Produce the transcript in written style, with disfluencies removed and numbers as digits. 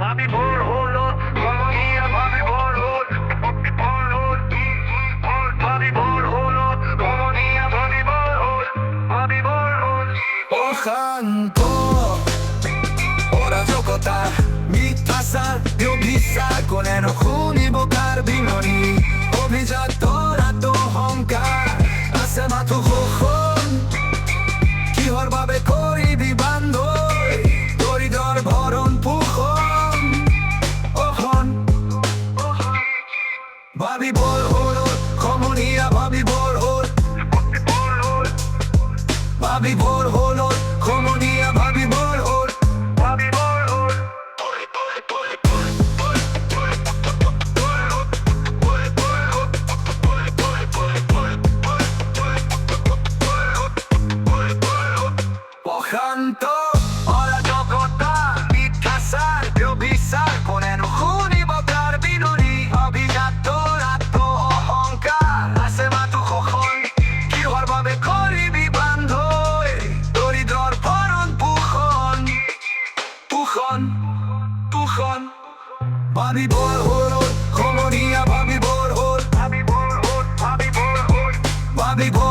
ভাবি ভোর হলো, কমনিয়া ভাবি ভোর হল, ভাবি ভোর হলো, কমনিয়া ভাবি ভোর হল, ভাবি ভোর হল। অশান্ত অরাজকতা মিথ্যাচার ব্যভিচার কোনেনো শুনিব কাৰ বিননি অভিজাত অহংকাৰ আছে মাথো শোষণ কিহৰ বাবে কৰিবি বান্ধৈ দৰিদ্ৰৰ ভৰণ পোষণ অহন ভাবিবৰ হ'ল সমনীয়া ভাবিবৰ হ'ল ভাবিবৰ হ'ল সমনীয়া ভাবিবৰ হ'ল ভাবি ভোর হল। অশান্ত অরাজকতা মিথ্যাচার ব্যভিচার কোনেনো শুনিব কাৰ বিননি অভিজাত অহংকাৰ আছে মাথো শোষণ কিহৰ বাবে কৰিবি বান্ধৈ দৰিদ্ৰৰ ভৰণ পোষণ পোষণ পোষণ ভাবিবৰ হ'ল সমনীয়া ভাবিবৰ হ'ল ভাবি ভোর হল, ভাবি ভোর হল। ভাবিবৰ